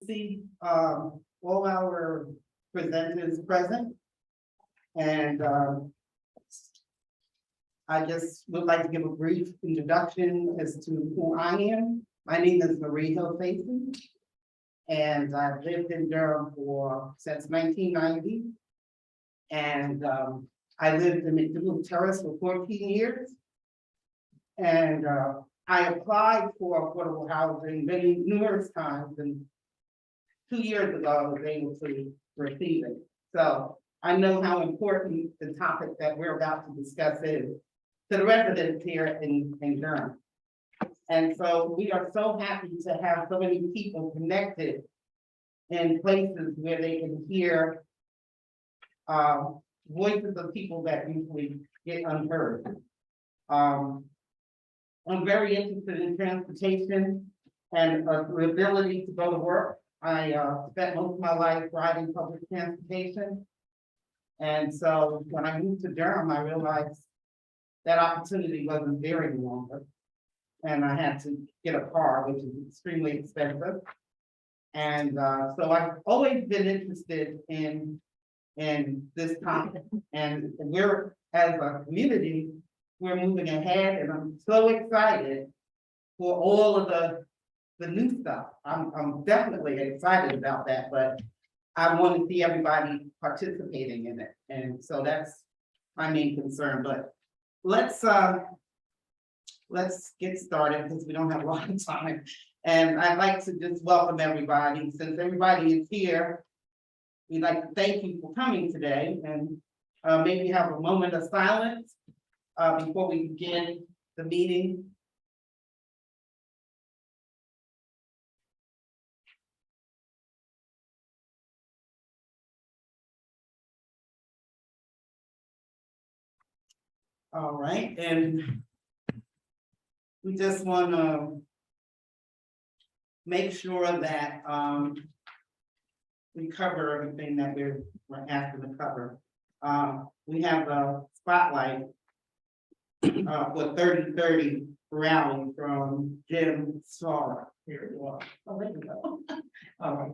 See, all our presenters present. And, I just would like to give a brief introduction as to who I am. My name is Marie Hill Faison. And I've lived in Durham since 1990. And, I lived in McDougal Terrace for 14 years. And, I applied for affordable housing numerous times, and 2 years ago, I was able to receive it. So I know how important the topic that we're about to discuss is to the residents here in Durham. And so we are so happy to have so many people connected in places where they can hear voices of people that usually get unheard. I'm very interested in transportation and the ability to go to work. I spent most of my life riding public transportation. And so when I moved to Durham, I realized that opportunity wasn't there any longer. And I had to get a car, which is extremely expensive. And so I've always been interested in this topic. And we're, as a community, we're moving ahead, and I'm so excited for all of the new stuff. I'm definitely excited about that, but I want to see everybody participating in it. And so that's my main concern. But let's get started because we don't have a lot of time. And I'd like to just welcome everybody. Since everybody is here, we'd like to thank you for coming today, and maybe have a moment of silence before we begin the meeting. All right, and we just want to make sure that we cover everything that we're asking to cover. We have a spotlight for 30/30 rally from Jim Sora. Here you are. Oh, there you go. All right.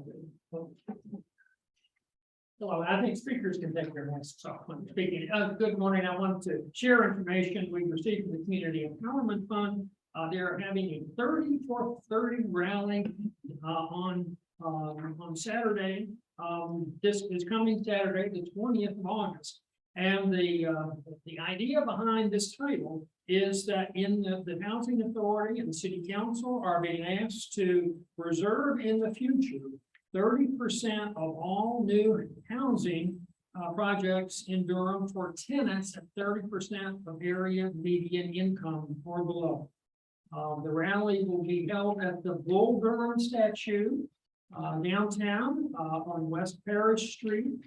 Hello, I think speakers can take their masks off when speaking. Good morning. I wanted to share information we received from the Community Empowerment Fund. They're having a 30 for 30 rally on Saturday. This is coming Saturday, the 20th of August. And the idea behind this title is that in the Housing Authority and the City Council are being asked to reserve in the future 30% of all new housing projects in Durham for tenants at 30% of area median income or below. The rally will be held at the Bull Durham statue downtown on West Parish Street,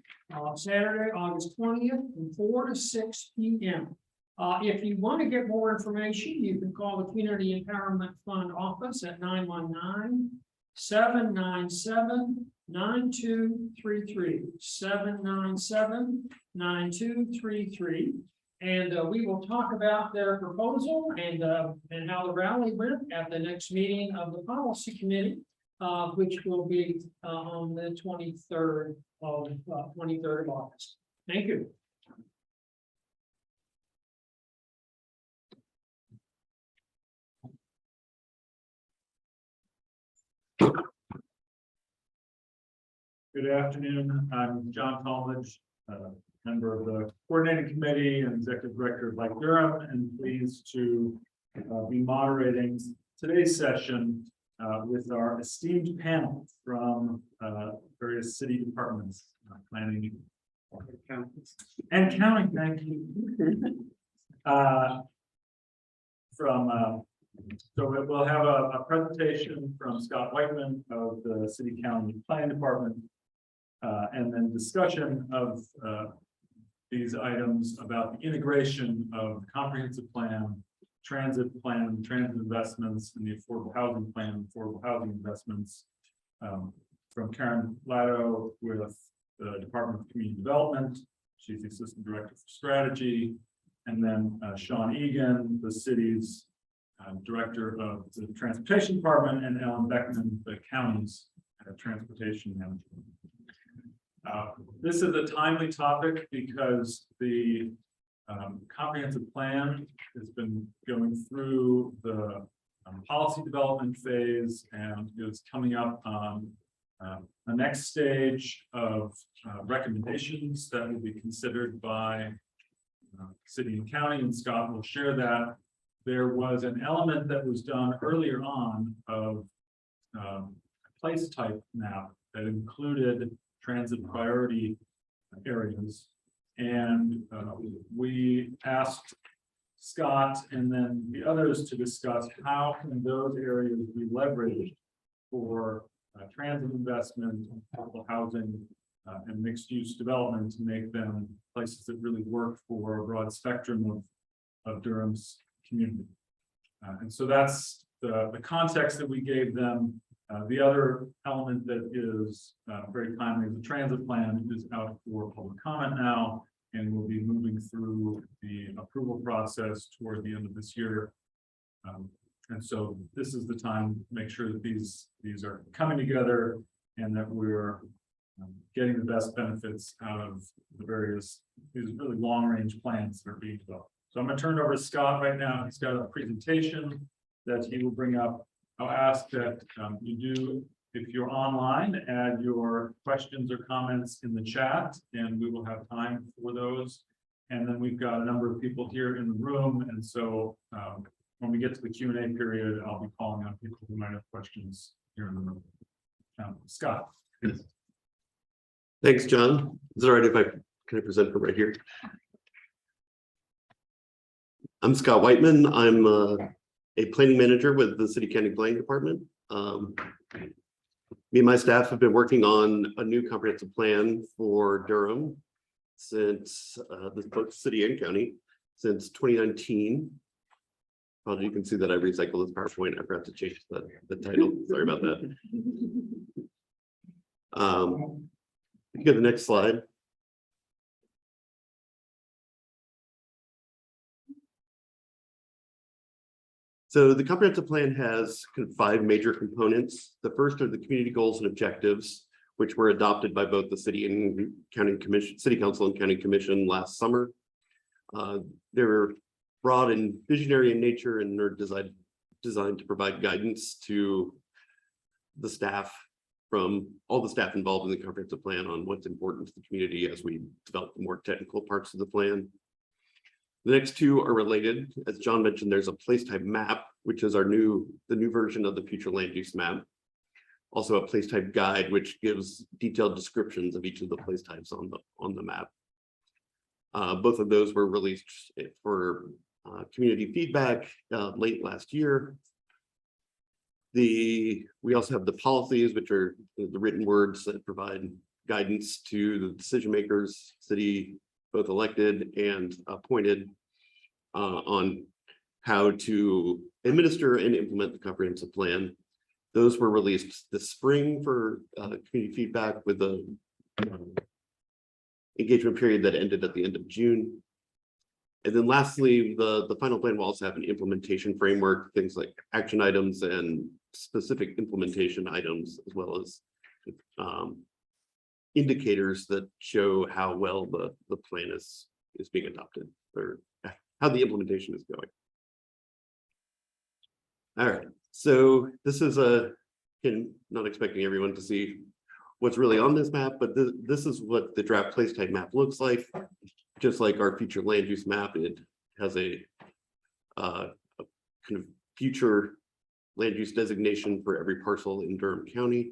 Saturday, August 20th, from 4 to 6 p.m. If you want to get more information, you can call the Community Empowerment Fund office at 919-797-9233, 797-9233. And we will talk about their proposal and how the rally went at the next meeting of the policy committee, which will be on the 23rd of August. Thank you. Good afternoon. I'm John Talmadge, member of the coordinating committee and executive director of Like Durham, and pleased to be moderating today's session with our esteemed panel from various city departments, planning and counting. Thank you. So we'll have a presentation from Scott Whiteman of the City County Planning Department, and then discussion of these items about the integration of comprehensive plan, transit investments, and the affordable housing plan, affordable housing investments, from Karen Lado with the Department of Community Development. She's the Assistant Director for Strategy, and then Sean Egan, the city's Director of the Transportation Department, and Ellen Beckman, the county's transportation management. This is a timely topic because the comprehensive plan has been going through the policy development phase and is coming up on the next stage of recommendations that will be considered by city and county, and Scott will share that. There was an element that was done earlier on of a place type map that included transit priority areas. And we asked Scott and then the others to discuss how can those areas be leveraged for transit investment, affordable housing, and mixed use development to make them places that really work for a broad spectrum of Durham's community. And so that's the context that we gave them. The other element that is very timely is the transit plan is out for public comment now, and we'll be moving through the approval process toward the end of this year. And so this is the time to make sure that these are coming together and that we're getting the best benefits out of the various, these really long range plans that are being developed. So I'm going to turn it over to Scott right now. He's got a presentation that he will bring up. I'll ask that you do, if you're online, add your questions or comments in the chat, and we will have time for those. And then we've got a number of people here in the room, and so when we get to the Q&A period, I'll be calling on people who might have questions here in the room. Scott. Thanks, John. Is it all right if can I present from right here? I'm Scott Whiteman. I'm a planning manager with the City County Planning Department. Me and my staff have been working on a new comprehensive plan for Durham since both city and county since 2019. Well, you can see that I recycled this PowerPoint. I forgot to change the title. Sorry about that. You get the next slide. So the comprehensive plan has kind of 5 major components. The first are the community goals and objectives, which were adopted by both the city and county commission, city council and county commission last summer. They're broad and visionary in nature and are designed to provide guidance to the staff, from all the staff involved in the comprehensive plan, on what's important to the community as we develop the more technical parts of the plan. The next 2 are related. As John mentioned, there's a place type map, which is the new version of the future land use map. Also a place type guide, which gives detailed descriptions of each of the place types on the map. Both of those were released for community feedback late last year. We also have the policies, which are the written words that provide guidance to the decision makers, city, both elected and appointed, on how to administer and implement the comprehensive plan. Those were released this spring for community feedback, with the engagement period that ended at the end of June. And then lastly, the final plan will also have an implementation framework, things like action items and specific implementation items, as well as indicators that show how well the plan is being adopted, or how the implementation is going. All right, so this is not expecting everyone to see what's really on this map, but this is what the draft place type map looks like. Just like our future land use map, it has a kind of future land use designation for every parcel in Durham County.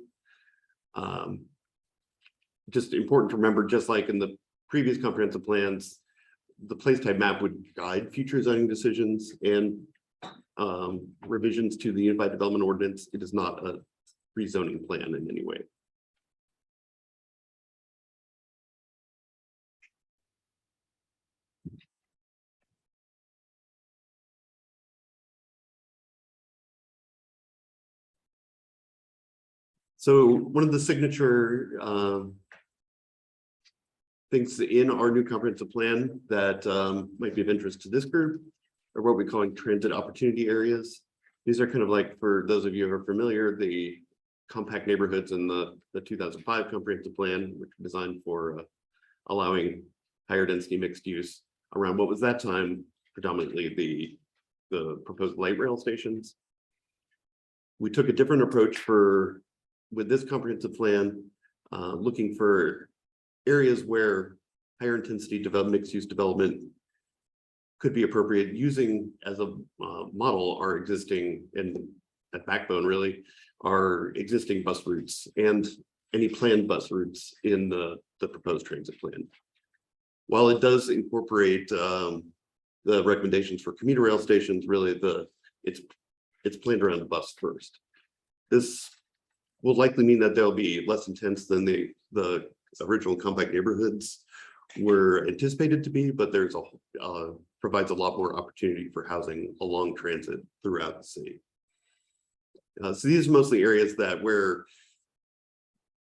Just important to remember, just like in the previous comprehensive plans, the place type map would guide future zoning decisions and revisions to the Unified Development Ordinance. It is not a rezoning plan in any way. So one of the signature things in our new comprehensive plan that might be of interest to this group are what we're calling transit opportunity areas. These are kind of like, for those of you who are familiar, the compact neighborhoods in the 2005 comprehensive plan, which was designed for allowing higher density mixed use around what was that time predominantly the proposed light rail stations. We took a different approach with this comprehensive plan, looking for areas where higher intensity mixed use development could be appropriate, using as a model our existing, and at backbone really, our existing bus routes and any planned bus routes in the proposed transit plan. While it does incorporate the recommendations for commuter rail stations, really it's planned around the bus first. This will likely mean that they'll be less intense than the original compact neighborhoods were anticipated to be, but there's provides a lot more opportunity for housing along transit throughout the city. So these are mostly areas where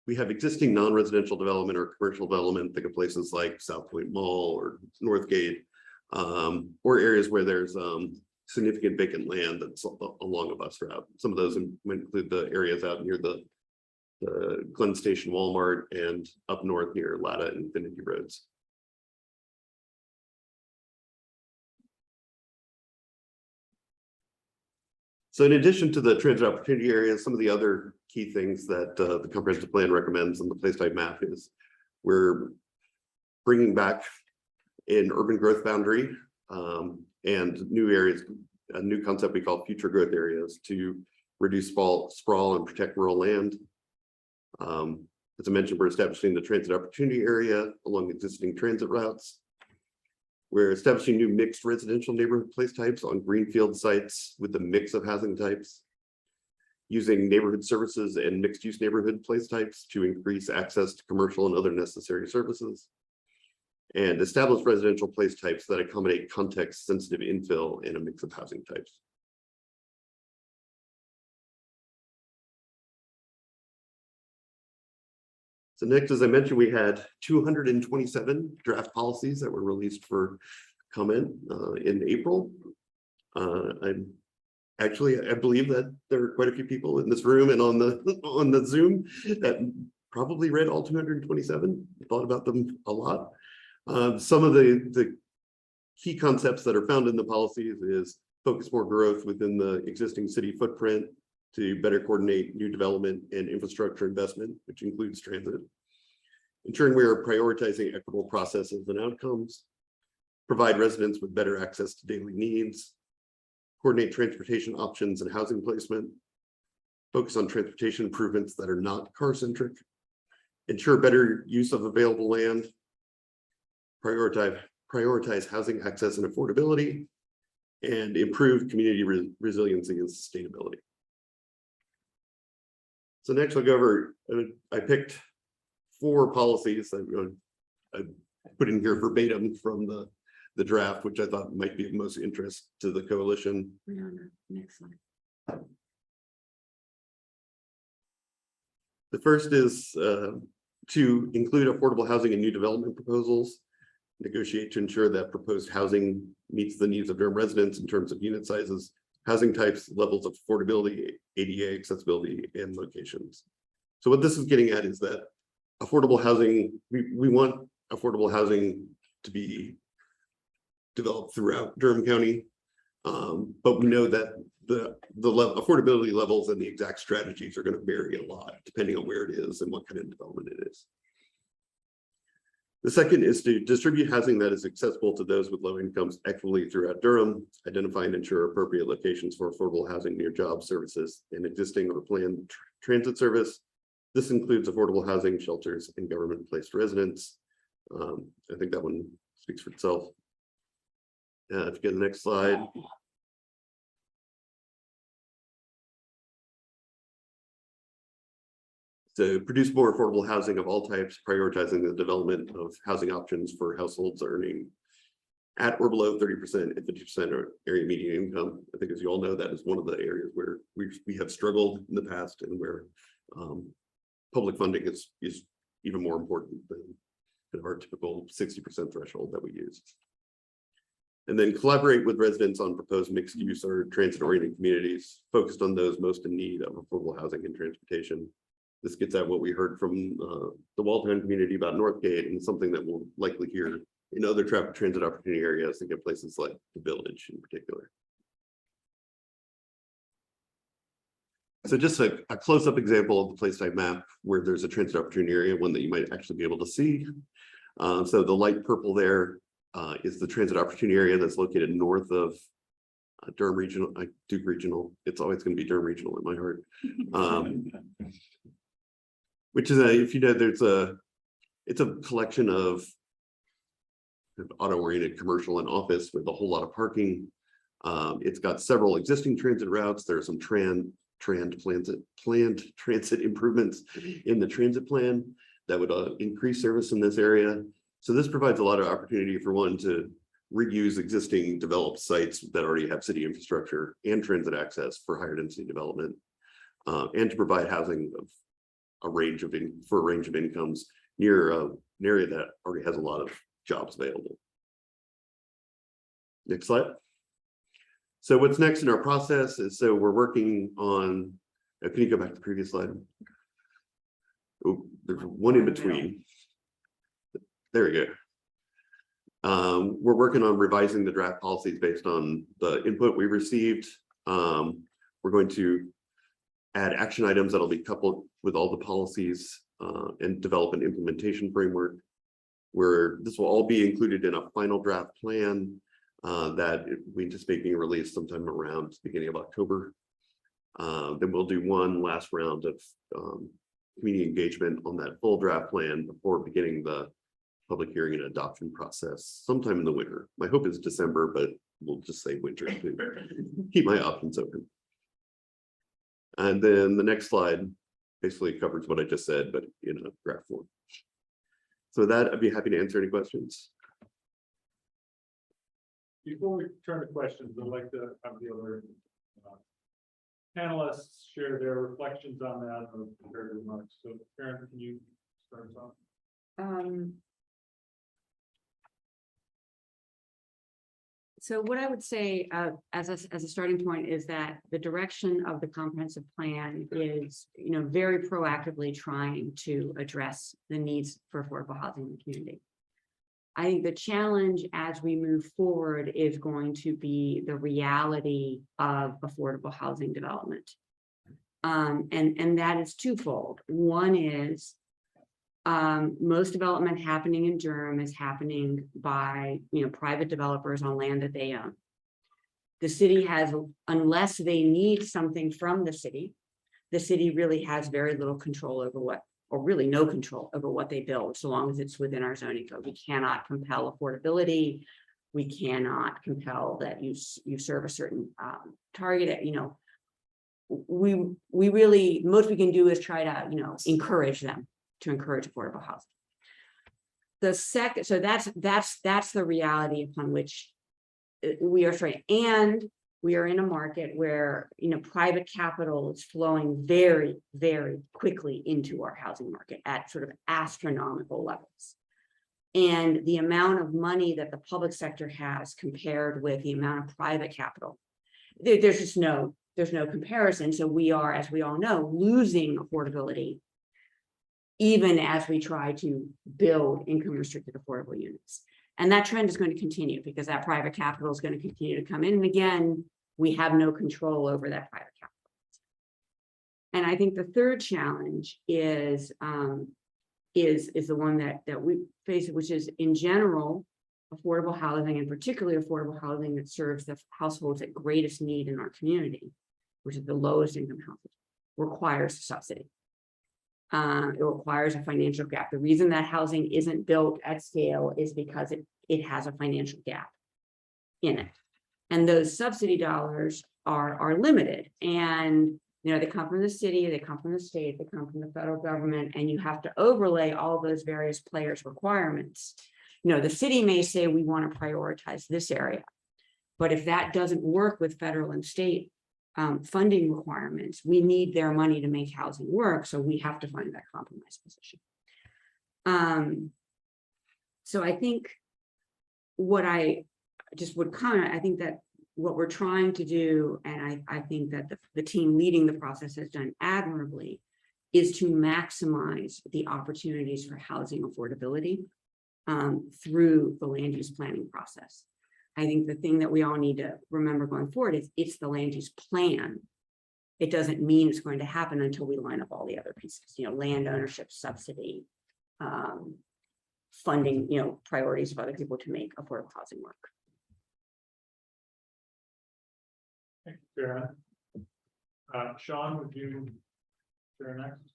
we have existing non-residential development or commercial development. Think of places like South Point Mall or Northgate, or areas where there's significant vacant land that's along a bus route. Some of those include the areas out near the Glen Station Walmart and up north near Lado and Infinity Roads. So in addition to the transit opportunity areas, some of the other key things that the comprehensive plan recommends on the place type map is we're bringing back an urban growth boundary and new areas, a new concept we call future growth areas, to reduce sprawl and protect rural land. As I mentioned, we're establishing the transit opportunity area along existing transit routes. We're establishing new mixed residential neighborhood place types on greenfield sites with a mix of housing types, using neighborhood services and mixed use neighborhood place types to increase access to commercial and other necessary services, and establish residential place types that accommodate context sensitive infill and a mix of housing types. So next, as I mentioned, we had 227 draft policies that were released for comment in April. I believe that there are quite a few people in this room and on the Zoom that probably read all 227, thought about them a lot. Some of the key concepts that are found in the policies is focus more growth within the existing city footprint to better coordinate new development and infrastructure investment, which includes transit. Ensuring we are prioritizing equitable processes and outcomes, provide residents with better access to daily needs, coordinate transportation options and housing placement, focus on transportation improvements that are not car-centric, ensure better use of available land, prioritize housing access and affordability, and improve community resiliency and sustainability. So next I'll go over, I picked 4 policies that I put in here verbatim from the draft, which I thought might be of most interest to the coalition. Next slide. The first is to include affordable housing in new development proposals, negotiate to ensure that proposed housing meets the needs of Durham residents in terms of unit sizes, housing types, levels of affordability, ADA accessibility, and locations. So what this is getting at is that affordable housing, we want affordable housing to be developed throughout Durham County, but we know that the affordability levels and the exact strategies are going to vary a lot depending on where it is and what kind of development it is. The second is to distribute housing that is accessible to those with low incomes equitably throughout Durham, identify and ensure appropriate locations for affordable housing near jobs, services, and existing or planned transit service. This includes affordable housing, shelters, and government-placed residents. I think that one speaks for itself. If you get the next slide. To produce more affordable housing of all types, prioritizing the development of housing options for households earning at or below 30% and 50% area median income. I think, as you all know, that is one of the areas where we have struggled in the past, and where public funding is even more important than our typical 60% threshold that we use. And then collaborate with residents on proposed mixed use or transit oriented communities focused on those most in need of affordable housing and transportation. This gets at what we heard from the Walltown community about Northgate, and something that we'll likely hear in other traffic transit opportunity areas, think of places like the Village in particular. So just a close-up example of the place type map where there's a transit opportunity area, one that you might actually be able to see. So the light purple there is the transit opportunity area that's located north of Durham Regional, Duke Regional. It's always going to be Durham Regional in my heart. Which is if you know, it's a collection of auto-oriented commercial and office with a whole lot of parking. It's got several existing transit routes. There are some planned transit improvements in the transit plan that would increase service in this area. So this provides a lot of opportunity for one to reuse existing developed sites that already have city infrastructure and transit access for higher density development, and to provide housing of a range of incomes near an area that already has a lot of jobs available. Next slide. So what's next in our process is, so we're working on, can you go back to the previous slide? Oh, there's one in between. There we go. We're working on revising the draft policies based on the input we received. We're going to add action items that'll be coupled with all the policies and develop an implementation framework where this will all be included in a final draft plan that we anticipate being released sometime around the beginning of October. Then we'll do one last round of community engagement on that full draft plan before beginning the public hearing and adoption process sometime in the winter. My hope is December, but we'll just say winter to keep my options open. And then the next slide basically covers what I just said, but in a graph form. So with that, I'd be happy to answer any questions. Before we turn to questions, I'd like to have the other panelists share their reflections on that or prepared remarks. So Karen, can you start us off? So what I would say as a starting point is that the direction of the comprehensive plan is, very proactively trying to address the needs for affordable housing in the community. I think the challenge as we move forward is going to be the reality of affordable housing development. And that is twofold. One is most development happening in Durham is happening by private developers on land that they own. The city has, unless they need something from the city really has very little control over what, or really no control over what they build, so long as it's within our zoning code. We cannot compel affordability. We cannot compel that you serve a certain target. We really, most we can do is try to encourage them to encourage affordable housing. The second, so that's the reality upon which we are trying, and we are in a market where private capital is flowing very, very quickly into our housing market at sort of astronomical levels. And the amount of money that the public sector has compared with the amount of private capital, there's no comparison. So we are, as we all know, losing affordability, even as we try to build income restricted affordable units. And that trend is going to continue because that private capital is going to continue to come in. And again, we have no control over that private capital. And I think the third challenge is the one that we face, which is in general, affordable housing, and particularly affordable housing that serves the households at greatest need in our community, which is the lowest income households, requires a subsidy. It requires a financial gap. The reason that housing isn't built at scale is because it has a financial gap in it. And those subsidy dollars are limited. And they come from the city, they come from the state, they come from the federal government, and you have to overlay all those various players' requirements. The city may say we want to prioritize this area, but if that doesn't work with federal and state funding requirements, we need their money to make housing work. So we have to find that compromise position. So I think what I just would comment, I think that what we're trying to do, and I think that the team leading the process has done admirably, is to maximize the opportunities for housing affordability through the land use planning process. I think the thing that we all need to remember going forward is it's the land use plan. It doesn't mean it's going to happen until we line up all the other pieces, land ownership, subsidy, funding, priorities of other people to make affordable housing work. Thank you, Karen. Sean, would you share next?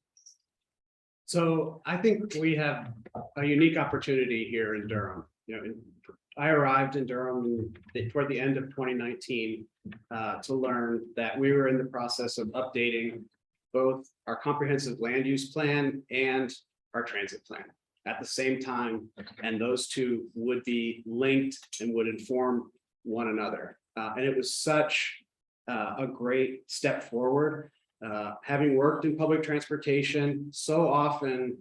So I think we have a unique opportunity here in Durham. I arrived in Durham toward the end of 2019 to learn that we were in the process of updating both our comprehensive land use plan and our transit plan at the same time, and those two would be linked and would inform one another. And it was such a great step forward. Having worked in public transportation, so often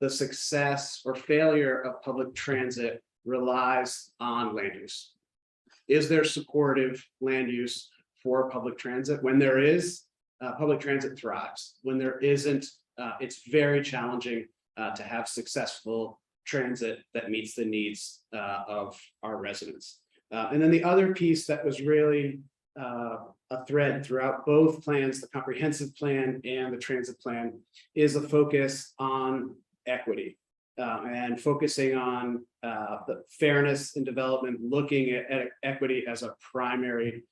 the success or failure of public transit relies on land use. Is there supportive land use for public transit? When there is, public transit thrives. When there isn't, it's very challenging to have successful transit that meets the needs of our residents. And then the other piece that was really a thread throughout both plans, the comprehensive plan and the transit plan, is a focus on equity and focusing on the fairness in development, looking at equity as a primary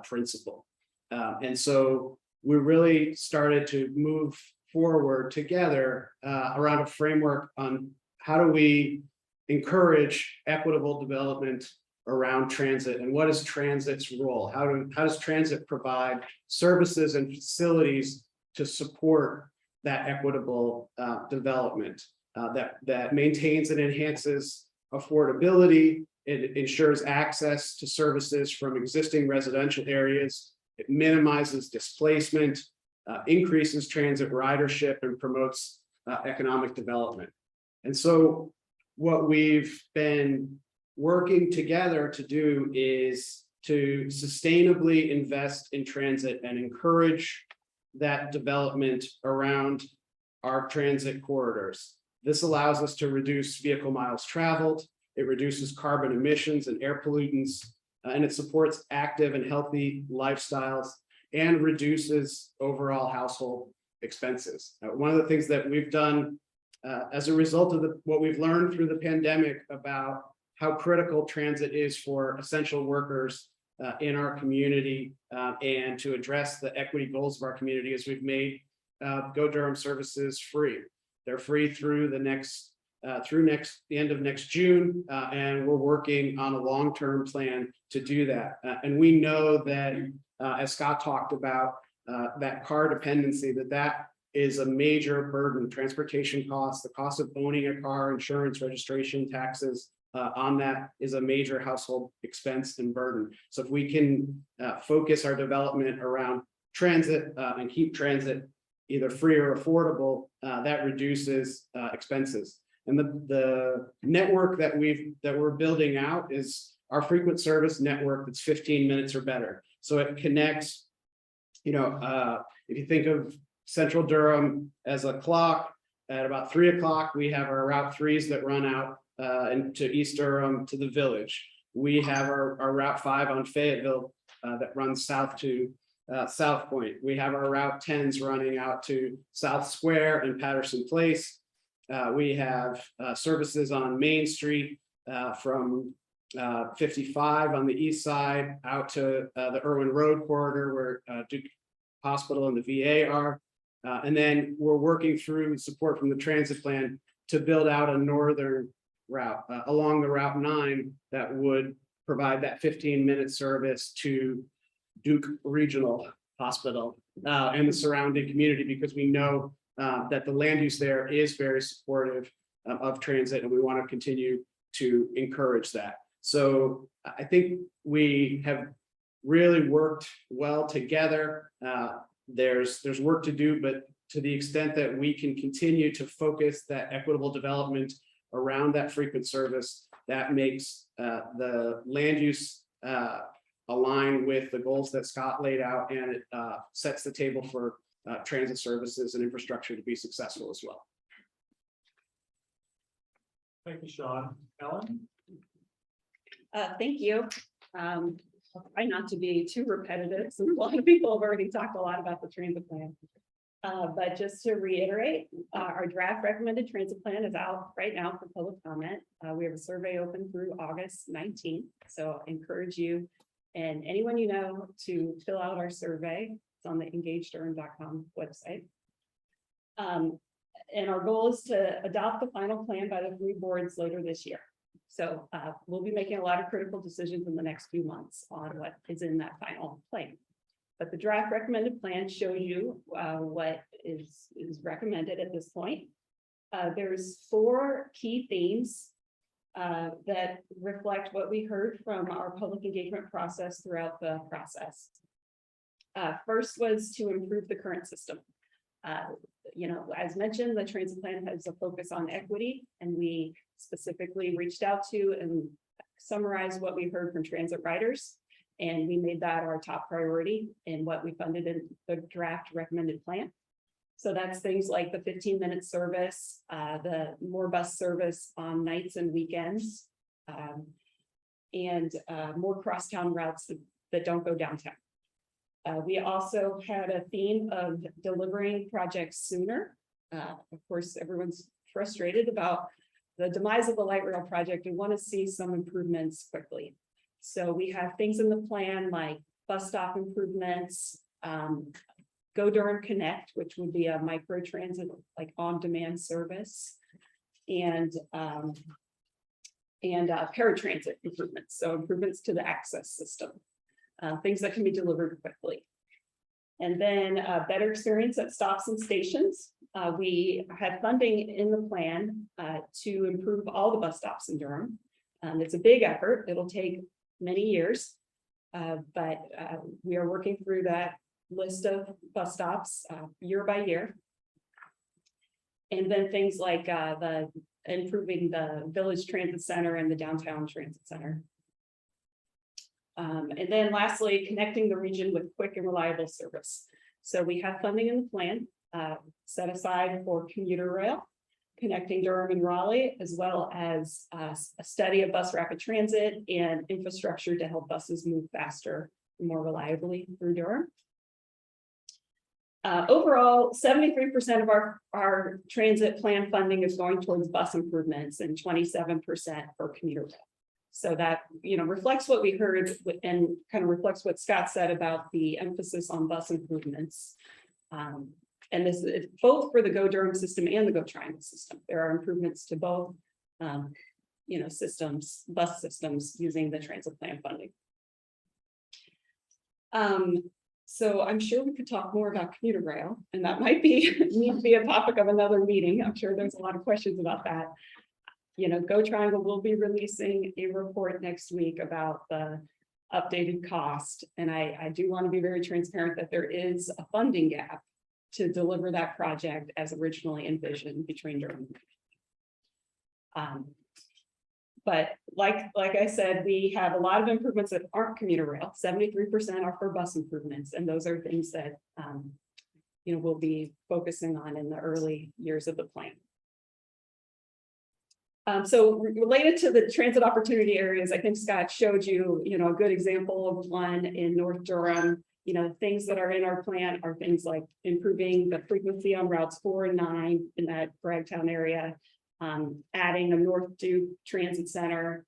principle. And so we really started to move forward together around a framework on how do we encourage equitable development around transit, and what is transit's role? How does transit provide services and facilities to support that equitable development that maintains and enhances affordability? It ensures access to services from existing residential areas. It minimizes displacement, increases transit ridership, and promotes economic development. And so what we've been working together to do is to sustainably invest in transit and encourage that development around our transit corridors. This allows us to reduce vehicle miles traveled. It reduces carbon emissions and air pollutants, and it supports active and healthy lifestyles and reduces overall household expenses. One of the things that we've done as a result of what we've learned through the pandemic about how critical transit is for essential workers in our community and to address the equity goals of our community, is we've made Go Durham services free. They're free through the end of next June, and we're working on a long-term plan to do that. And we know that, as Scott talked about, that car dependency, that is a major burden. Transportation costs, the cost of owning a car, insurance, registration, taxes on that is a major household expense and burden. So if we can focus our development around transit and keep transit either free or affordable, that reduces expenses. And the network that we're building out is our frequent service network that's 15 minutes or better. So it connects, if you think of Central Durham as a clock, at about 3 o'clock, we have our Route 3s that run out into East Durham to the Village. We have our Route 5 on Fayetteville that runs south to South Point. We have our Route 10s running out to South Square and Patterson Place. We have services on Main Street from 55 on the east side out to the Irwin Road corridor where Duke Hospital and the VA are. And then we're working through support from the transit plan to build out a northern route along the Route 9 that would provide that 15-minute service to Duke Regional Hospital and the surrounding community, because we know that the land use there is very supportive of transit, and we want to continue to encourage that. So I think we have really worked well together. There's work to do, but to the extent that we can continue to focus that equitable development around that frequent service, that makes the land use align with the goals that Scott laid out, and it sets the table for transit services and infrastructure to be successful as well. Thank you, Sean. Ellen? Thank you. I'll try not to be too repetitive, since a lot of people have already talked a lot about the transit plan. But just to reiterate, our draft recommended transit plan is out right now for public comment. We have a survey open through August 19th, so I encourage you and anyone you know to fill out our survey. It's on the engagedurham.com website. And our goal is to adopt the final plan by the 3 boards later this year. So we'll be making a lot of critical decisions in the next few months on what is in that final plan. But the draft recommended plan shows you what is recommended at this point. There's 4 key themes that reflect what we heard from our public engagement process throughout the process. First was to improve the current system. As mentioned, the transit plan has a focus on equity, and we specifically reached out to and summarized what we heard from transit riders. And we made that our top priority in what we funded in the draft recommended plan. So that's things like the 15-minute service, the more bus service on nights and weekends, and more crosstown routes that don't go downtown. We also had a theme of delivering projects sooner. Of course, everyone's frustrated about the demise of the light rail project and want to see some improvements quickly. So we have things in the plan like bus stop improvements, Go Durham Connect, which would be a micro transit like on-demand service, and paratransit improvements. So improvements to the access system, things that can be delivered quickly. And then a better experience at stops and stations. We have funding in the plan to improve all the bus stops in Durham. It's a big effort. It'll take many years, but we are working through that list of bus stops year by year. And then things like improving the Village Transit Center and the Downtown Transit Center. And then lastly, connecting the region with quick and reliable service. So we have funding in the plan set aside for commuter rail, connecting Durham and Raleigh, as well as a study of bus rapid transit and infrastructure to help buses move faster and more reliably through Durham. Overall, 73% of our transit plan funding is going towards bus improvements and 27% for commuter rail. So that, reflects what we heard and kind of reflects what Scott said about the emphasis on bus improvements. And this is both for the Go Durham system and the Go Triangle system. There are improvements to both, systems, bus systems using the transit plan funding. So I'm sure we could talk more about commuter rail, and that might need to be a topic of another meeting. I'm sure there's a lot of questions about that. Go Triangle will be releasing a report next week about the updated cost. And I do want to be very transparent that there is a funding gap to deliver that project as originally envisioned between Durham. But like I said, we have a lot of improvements that aren't commuter rail. 73% are for bus improvements. And those are things that, we'll be focusing on in the early years of the plan. So related to the transit opportunity areas, I think Scott showed you, a good example of one in North Durham. Things that are in our plan are things like improving the frequency on routes 4 and 9 in that Bragtown area, adding a North Duke Transit Center,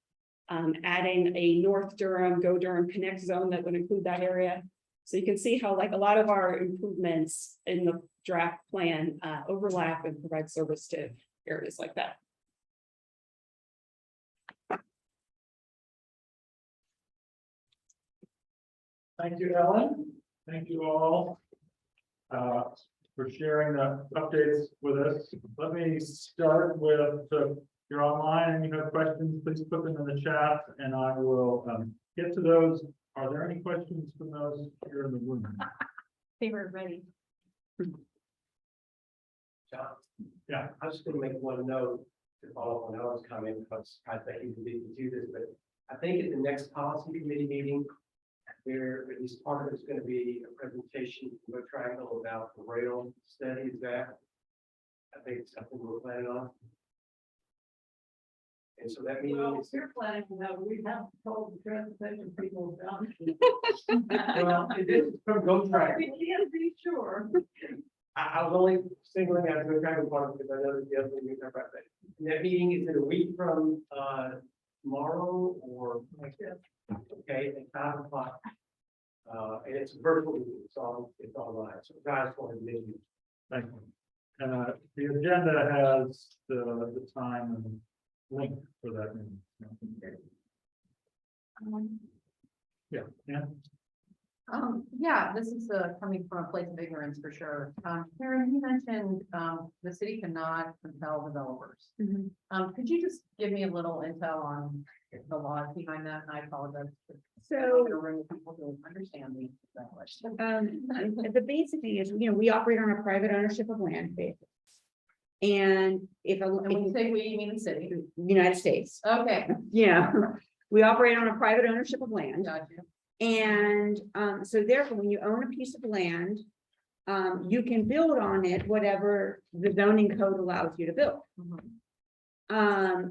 adding a North Durham, Go Durham Connect zone that would include that area. So you can see how a lot of our improvements in the draft plan overlap and provide service to areas like that. Thank you, Ellen. Thank you all for sharing the updates with us. Let me start with, if you're online and you have questions, please put them in the chat and I will get to those. Are there any questions from those here in the room? They were ready. John? Yeah. I was just gonna make one note to follow up on Ellen's comment, because I think you can do this, but I think at the next policy committee meeting, there, at least part of it's gonna be a presentation from the triangle about the rail study. Is that? I think it's something we're planning on. And so that meeting is. You're planning to have, we have told the transportation people about. Well, it is from Go Track. We can't be sure. I was only singling out Go Track part because I know that the other thing we talked about that. And that meeting is in a week from tomorrow or like that. Okay, at 5:00. And it's a virtual meeting, so it's online. So guys, want to meet you. Thank you. The agenda has the time and link for that meeting. Yeah, Yeah, this is coming from a place of ignorance for sure. Karen, you mentioned the city cannot compel developers. Could you just give me a little intel on the laws behind that? And I apologize. So- A room of people who understand me that much. The basic thing is, we operate on a private ownership of land basis. And if And when you say we, you mean the city? United States, Okay, we operate on a private ownership of land. got you. And so therefore, when you own a piece of land, you can build on it whatever the zoning code allows you to build.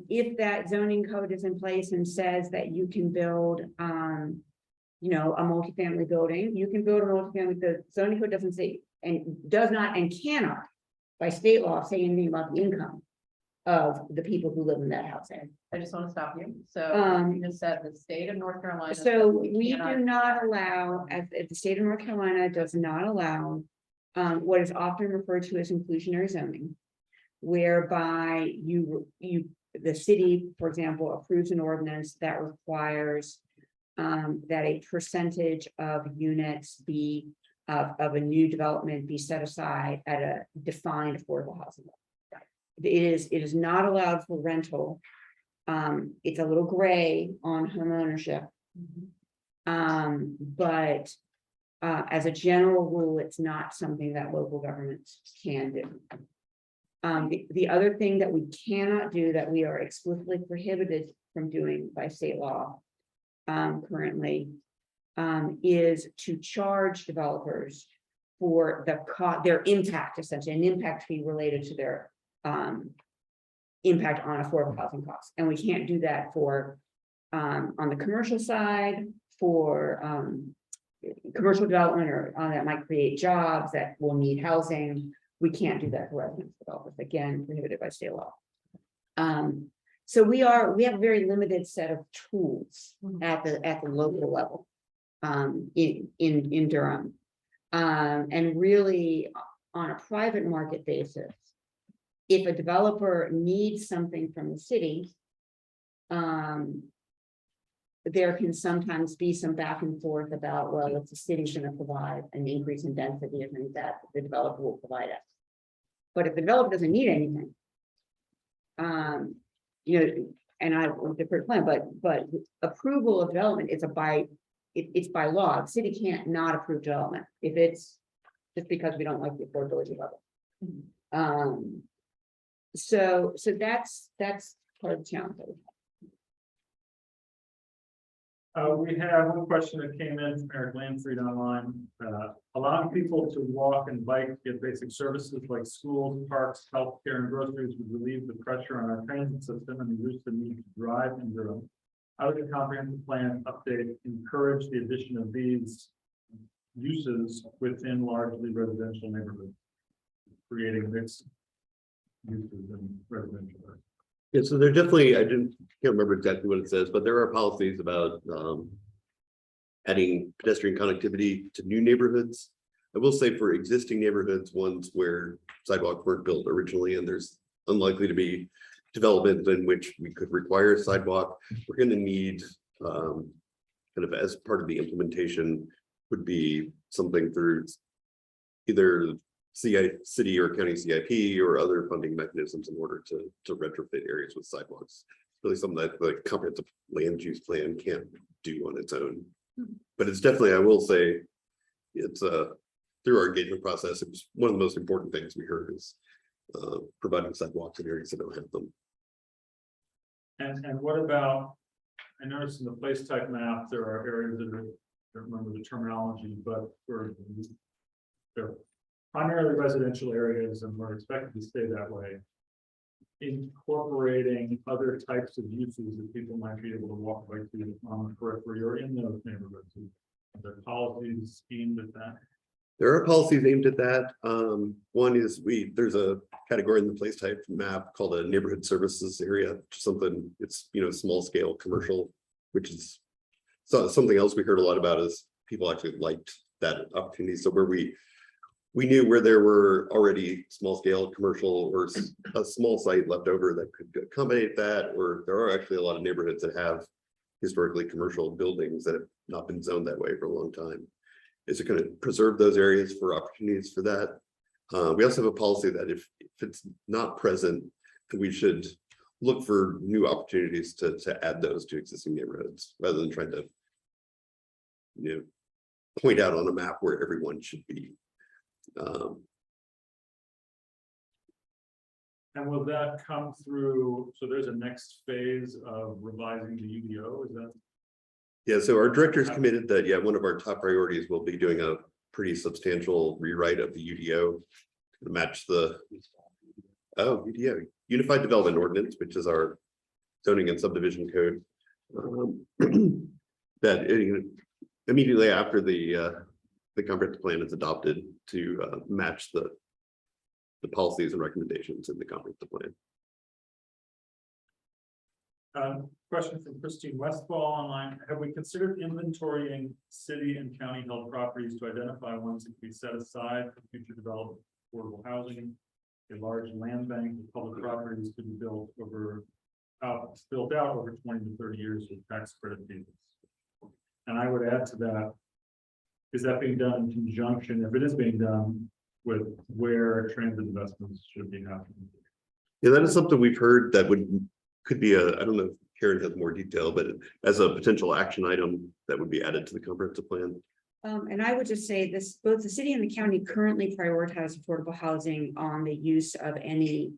If that zoning code is in place and says that you can build, a multifamily building, you can build a multifamily, the zoning code doesn't say, and does not and cannot by state law say anything about the income of the people who live in that house. I just want to stop you. So Um, you just said the state of North Carolina. said So we cannot- do not allow, as the state of North Carolina does not allow what is often referred to as inclusionary zoning, whereby the city, for example, approves an ordinance that requires that a percentage of units be of a new development be set aside at a defined affordable housing level. It is not allowed for rental. It's a little gray on home ownership. But as a general rule, it's not something that local governments can do. The other thing that we cannot do, that we are explicitly prohibited from doing by state law currently, is to charge developers for their impact, essentially, an impact fee related to their impact on affordable housing costs. And we can't do that for on the commercial side, for commercial development, or that might create jobs that will need housing. We can't do that for residential developers, again, prohibited by state law. So we have a very limited set of tools at the local level in Durham. And really on a private market basis, if a developer needs something from the city, there can sometimes be some back and forth about, well, if the city's going to provide an increase in density, and then that the developer will provide it. But if the developer doesn't need anything, and I will defer to plan, but approval of development is it's by law. The city can't not approve development if it's just because we don't like the affordability level. So that's part of the challenge. We have one question that came in from Eric Landfried online. Allowing people to walk and bike to get basic services like schools, parks, healthcare, and groceries would relieve the pressure on our transit system and reduce the need to drive in Durham. How does the comprehensive plan update encourage the addition of these uses within largely residential neighborhoods, creating mixed uses in residential areas? Yeah, so there definitely, can't remember exactly what it says, but there are policies about adding pedestrian connectivity to new neighborhoods. I will say for existing neighborhoods, ones where sidewalks weren't built originally, and there's unlikely to be development in which we could require a sidewalk, we're going to need kind of as part of the implementation would be something through either city or county CIP or other funding mechanisms in order to retrofit areas with sidewalks. Really something that the comprehensive land use plan can't do on its own. But it's definitely, I will say, it's through our engagement process, it was one of the most important things we heard is providing sidewalks in areas that don't have them. And what about I noticed in the place type map, there are areas that are, I don't remember the terminology, but they're primarily residential areas and we're expected to stay that way. Incorporating other types of uses that people might be able to walk right to on the periphery or in those neighborhoods. Are there policies aimed at that? There are policies aimed at that. One is there's a category in the place type map called a neighborhood services area, something it's, small scale commercial, which is something else we heard a lot about is people actually liked that opportunity. So where we knew where there were already small scale commercial or a small site left over that could accommodate that, or there are actually a lot of neighborhoods that have historically commercial buildings that have not been zoned that way for a long time. Is it going to preserve those areas for opportunities for that? We also have a policy that if it's not present, we should look for new opportunities to add those to existing neighborhoods rather than trying to point out on a map where everyone should be. And will that come through? So there's a next phase of revising the UDO, is that? Yeah, so our director's committed that, one of our top priorities will be doing a pretty substantial rewrite of the UDO to match the UDO, Unified Development Ordinance, which is our zoning and subdivision code. That immediately after the comprehensive plan is adopted to match the policies and recommendations in the comprehensive plan. Question from Christine Westfall online. Have we considered inventorying city and county held properties to identify ones that can be set aside for future development of affordable housing? A large land bank of public properties to be built out over 20 to 30 years with tax credit payments. And I would add to that, is that being done in conjunction, if it is being done, with where transit investments should be happening? Yeah, that is something we've heard that could be I don't know if Karen has more detail, but as a potential action item that would be added to the comprehensive plan. And I would just say this, both the city and the county currently prioritize affordable housing on the use of any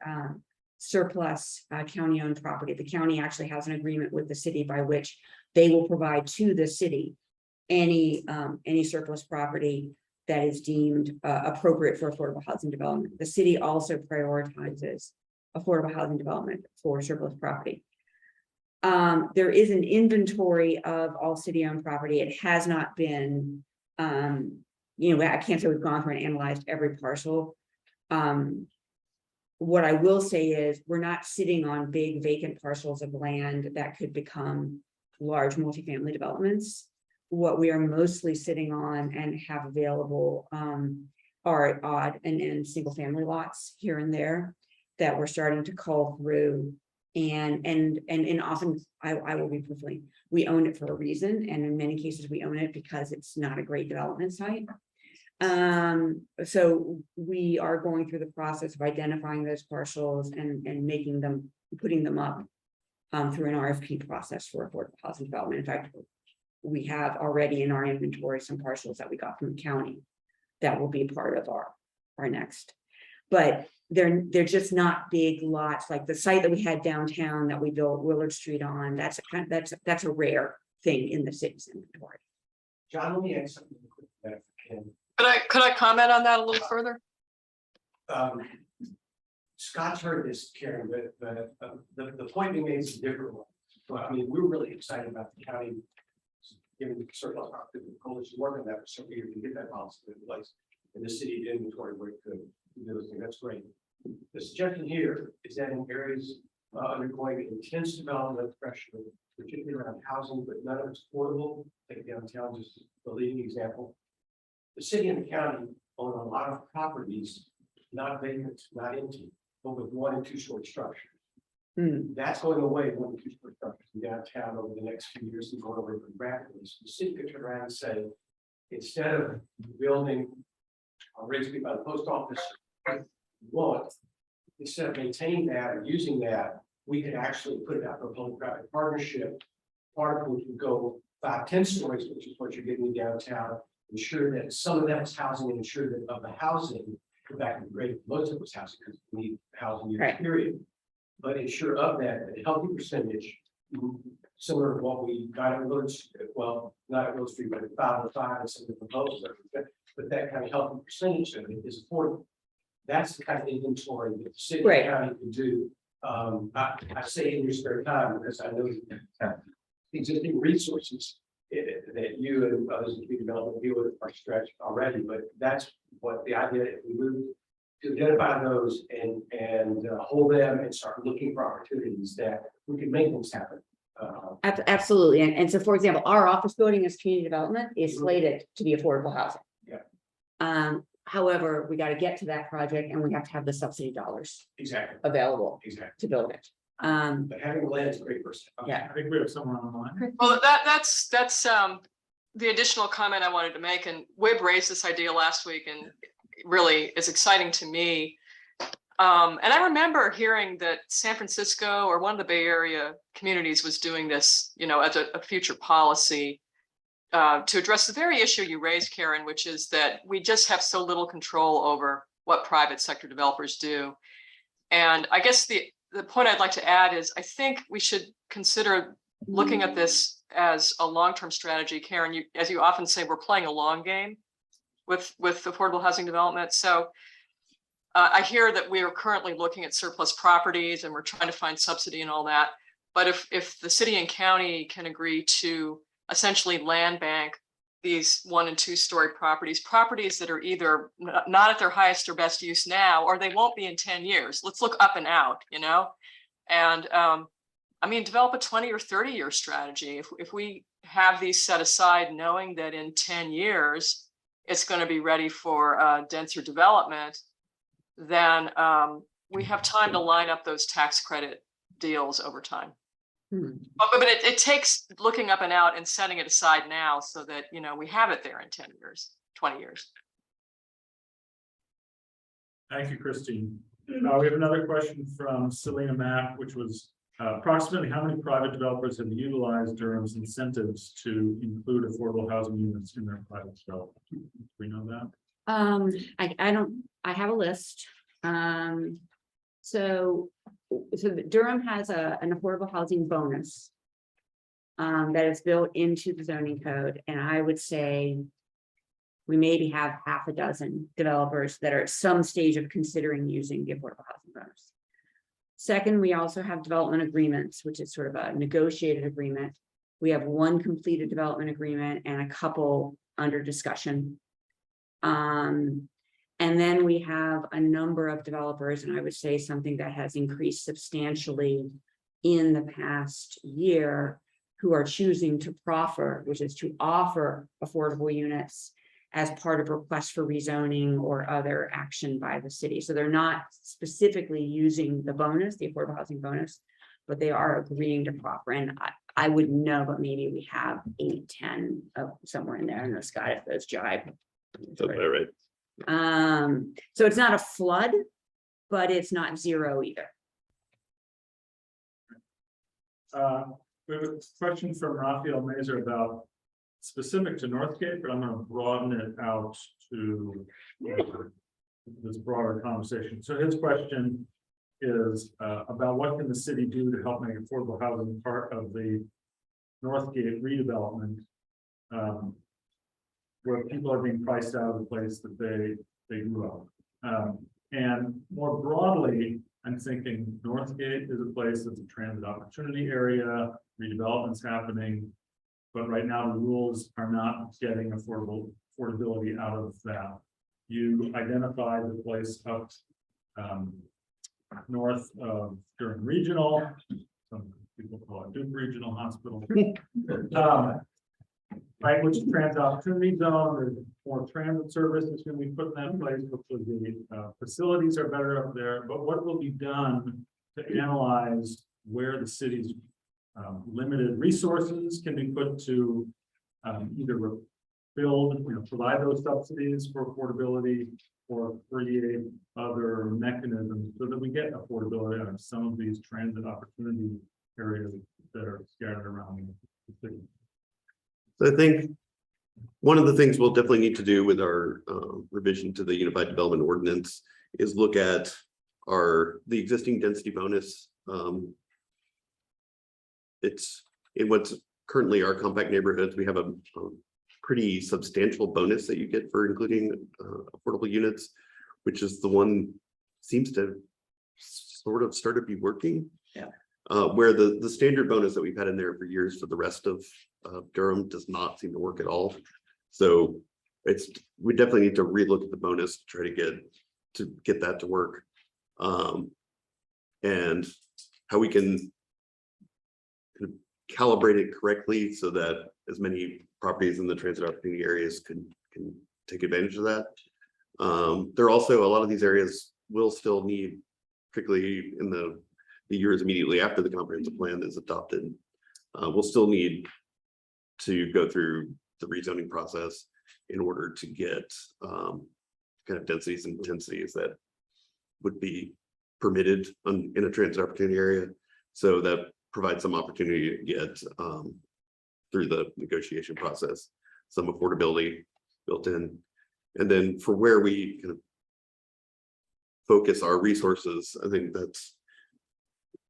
surplus county-owned property. The county actually has an agreement with the city by which they will provide to the city any surplus property that is deemed appropriate for affordable housing development. The city also prioritizes affordable housing development for surplus property. There is an inventory of all city-owned property. It has not been, I can't say we've gone through and analyzed every parcel. What I will say is we're not sitting on big vacant parcels of land that could become large multifamily developments. What we are mostly sitting on and have available are odd and single family lots here and there that we're starting to cull through. And often I will be perfectly, we own it for a reason. And in many cases, we own it because it's not a great development site. So we are going through the process of identifying those parcels and putting them up through an RFP process for affordable housing development. In fact, we have already in our inventory some parcels that we got from the county that will be part of our next. But they're just not big lots like the site that we had downtown that we built Willard Street on. That's a rare thing in the city's inventory. John, let me ask something quick that can. Could I comment on that a little further? Scott's heard this, Karen, but the point being made is a different one. So, I mean, we're really excited about the county giving the surplus property, the coalition working on that for several years to get that policy in place. And the city inventory where it could do those things. That's great. The suggestion here is that in areas undergoing intense development pressure, particularly around housing, but none of it's affordable, take downtown, just the leading example. The city and the county own a lot of properties, not vacant, not empty, but with 1 and 2 story structures. That's going away, 1 and 2 story structures in downtown over the next few years and going away from rapidly. So the city could turn around and say, instead of building on Ridge Street by the post office, instead of maintaining that or using that, we could actually put it out for a public-private partnership. Part of which would go 5-10 stories, which is what you're getting in downtown. Ensure that some of that was housing and ensure that of the housing, go back and great, most of it was housing because we need housing units, period. But ensure of that a healthy percentage similar to what we got at Village, well, not at Village Street, but at 505 and some of the proposals. But that kind of healthy percentage of it is affordable. That's the kind of inventory that the city Right. and county can do. I say in your spare time, because I know the existing resources that you and others in community development deal with are stretched already, but that's what the idea, if we move to identify those and hold them and start looking for opportunities that we can make things happen. Absolutely. And so, for example, our office building as community development is slated to be affordable housing. Yeah. However, we got to get to that project and we have to have the subsidy dollars Exactly, available exactly. to build it. But having the land is a great first step. Yeah. I think we have someone online. Well, that's the additional comment I wanted to make, and Wib raised this idea last week and really is exciting to me. And I remember hearing that San Francisco or one of the Bay Area communities was doing this, you know, as a future policy to address the very issue you raised, Karen, which is that we just have so little control over what private sector developers do. And I guess the point I'd like to add is I think we should consider looking at this as a long-term strategy. Karen, as you often say, we're playing a long game with affordable housing development. So I hear that we are currently looking at surplus properties and we're trying to find subsidy and all that. But if the city and county can agree to essentially land bank these 1- and 2-story properties that are either not at their highest or best use now, or they won't be in 10 years. Let's look up and out, you know? And I mean, develop a 20 or 30-year strategy. If we have these set aside, knowing that in 10 years, it's going to be ready for denser development, then we have time to line up those tax credit deals over time. But it takes looking up and out and setting it aside now so that, you know, we have it there in 10 years, 20 years. Thank you, Christine. We have another question from Selena Mack, which was approximately how many private developers have utilized Durham's incentives to include affordable housing units in their private development? Do we know that? I have a list. So Durham has an affordable housing bonus that is built into the zoning code. And I would say we maybe have half a dozen developers that are at some stage of considering using the affordable housing bonus. Second, we also have development agreements, which is sort of a negotiated agreement. We have one completed development agreement and a couple under discussion. And then we have a number of developers, and I would say something that has increased substantially in the past year, who are choosing to proffer, which is to offer affordable units as part of requests for rezoning or other action by the city. So they're not specifically using the bonus, the affordable housing bonus, but they are agreeing to proffer. And I wouldn't know, but maybe we have 8, 10 somewhere in there in the sky if those jive. That's about right. So it's not a flood, but it's not zero either. We have a question from Raphael Mazer about specific to Northgate, but I'm going to broaden it out to this broader conversation. So his question is about what can the city do to help make affordable housing part of the Northgate redevelopment, where people are being priced out of the place that they grew up. And more broadly, I'm thinking Northgate is a place that's a transit opportunity area, redevelopment's happening, but right now the rules are not getting affordability out of that. You identified the place up north of Durham Regional, some people call it Duke Regional Hospital. Right, which is transit opportunity zone, there's more transit service that's going to be put in that place, hopefully the facilities are better up there, but what will be done to analyze where the city's limited resources can be put to either build, provide those subsidies for affordability or create other mechanisms so that we get affordability out of some of these transit opportunity areas that are scattered around the city. So I think one of the things we'll definitely need to do with our revision to the Unified Development Ordinance is look at the existing density bonus. It's in what's currently our compact neighborhoods, we have a pretty substantial bonus that you get for including affordable units, which is the one seems to sort of start to be working. Yeah. Where the standard bonus that we've had in there for years for the rest of Durham does not seem to work at all. So we definitely need to relook at the bonus to try to get that to work. And how we can kind of calibrate it correctly so that as many properties in the transit opportunity areas can take advantage of that. There are also a lot of these areas will still need, particularly in the years immediately after the comprehensive plan is adopted, we'll still need to go through the rezoning process in order to get kind of densities and intensities that would be permitted in a transit opportunity area. So that provides some opportunity to get through the negotiation process, some affordability built in. And then for where we kind of focus our resources, I think that's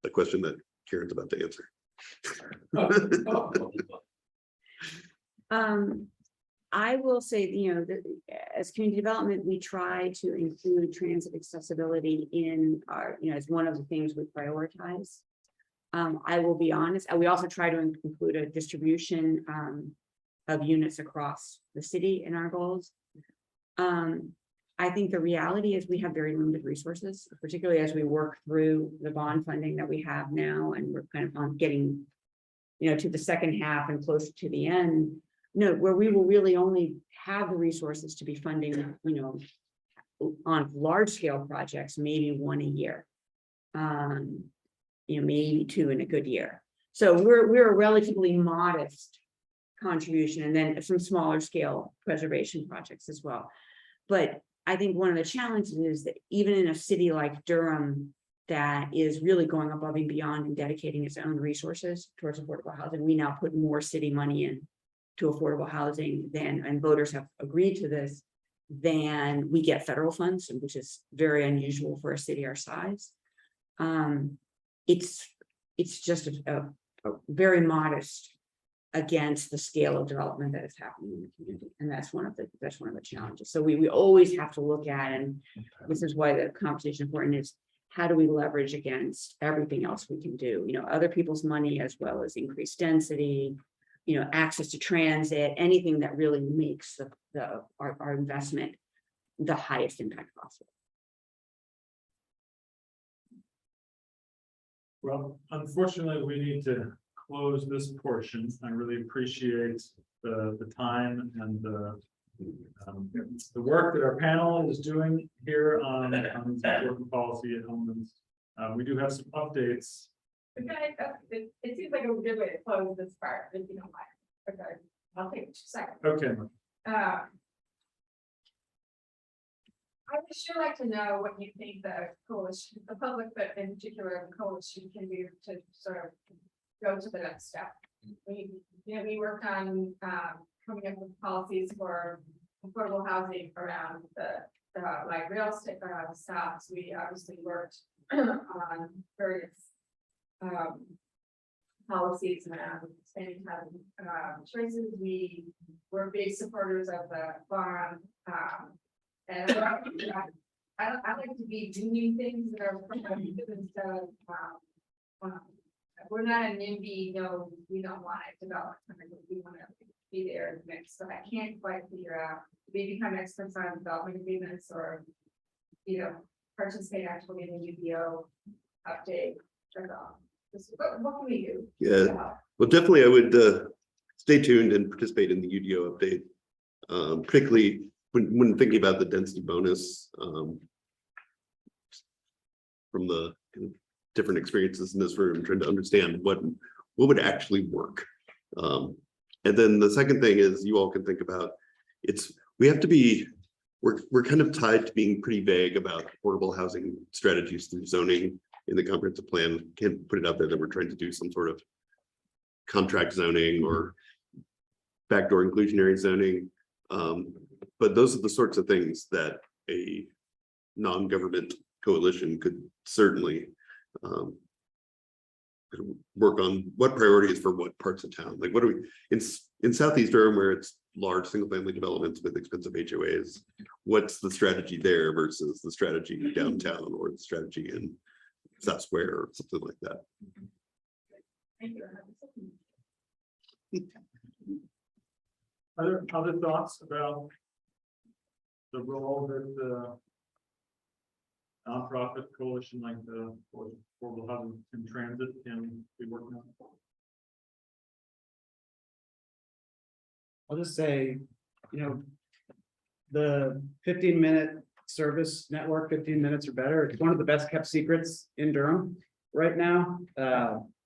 the question that Karen's about to answer. I will say, as community development, we try to include transit accessibility in our, as one of the things we prioritize. I will be honest, we also try to include a distribution of units across the city in our goals. I think the reality is we have very limited resources, particularly as we work through the bond funding that we have now, and we're kind of on getting, to the second half and closer to the end. Where we will really only have the resources to be funding, on large scale projects, maybe one a year, maybe two in a good year. So we're a relatively modest contribution, and then some smaller scale preservation projects as well. But I think one of the challenges is that even in a city like Durham that is really going above and beyond and dedicating its own resources towards affordable housing, we now put more city money in to affordable housing and voters have agreed to this, then we get federal funds, which is very unusual for a city our size. It's just a very modest against the scale of development that is happening in the community, and that's one of the challenges. So we always have to look at, and this is why the conversation is important, is how do we leverage against everything else we can do? Other people's money, as well as increased density, access to transit, anything that really makes our investment the highest impact possible. Well, unfortunately, we need to close this portion. I really appreciate the time and the work that our panel is doing here on these important policy elements. We do have some updates. Okay, it seems like a good way to close this part, if you don't mind. Okay, I'll take 2 seconds. Okay. I would sure like to know what you think the coalition, the public, but in particular the coalition, can do to sort of go to the next step. We worked on coming up with policies for affordable housing around the light rail stops. We obviously worked on various policies around expanding housing choices. We were big supporters of the bond, and I like to be doing things that are productive instead of we're not an NIMBY, no, we don't want it developed. We want to be there in the mix. So I can't quite figure out, we become experts on development agreements or participate actually in the UBO update. What can we do? Yeah, well, definitely I would stay tuned and participate in the UDO update, particularly when thinking about the density bonus from the different experiences in this room, trying to understand what would actually work. And then the second thing is you all can think about, we have to be, we're kind of tied to being pretty vague about affordable housing strategies through zoning in the comprehensive plan. Can't put it out there that we're trying to do some sort of contract zoning or backdoor inclusionary zoning. But those are the sorts of things that a non-government coalition could certainly work on what priority is for what parts of town. Like what do we, in Southeast Durham where it's large single family developments with expensive HOAs, what's the strategy there versus the strategy downtown or the strategy in South Square or something like that? Other thoughts about the role that the nonprofit coalition like the Affordable Housing and Transit can be working on? I'll just say, the 15-minute service network, 15 minutes or better, it's one of the best kept secrets in Durham right now.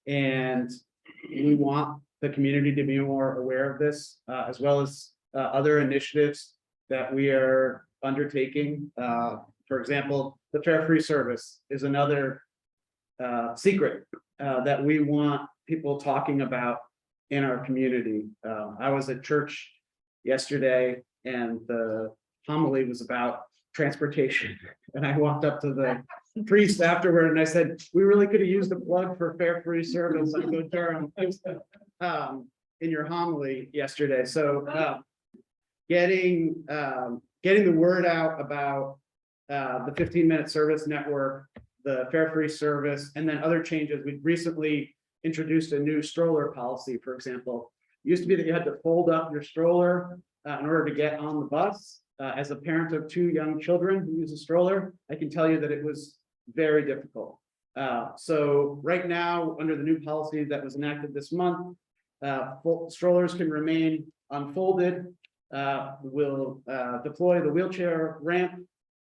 And we want the community to be more aware of this, as well as other initiatives that we are undertaking. For example, the fare free service is another secret that we want people talking about in our community. I was at church yesterday and the homily was about transportation. And I walked up to the priest afterward and I said, we really could have used a plug for fare free service on Go Durham in your homily yesterday. So getting the word out about the 15-minute service network, the fare free service, and then other changes. We've recently introduced a new stroller policy, for example. It used to be that you had to fold up your stroller in order to get on the bus. As a parent of 2 young children who use a stroller, I can tell you that it was very difficult. So right now, under the new policy that was enacted this month, strollers can remain unfolded. We'll deploy the wheelchair ramp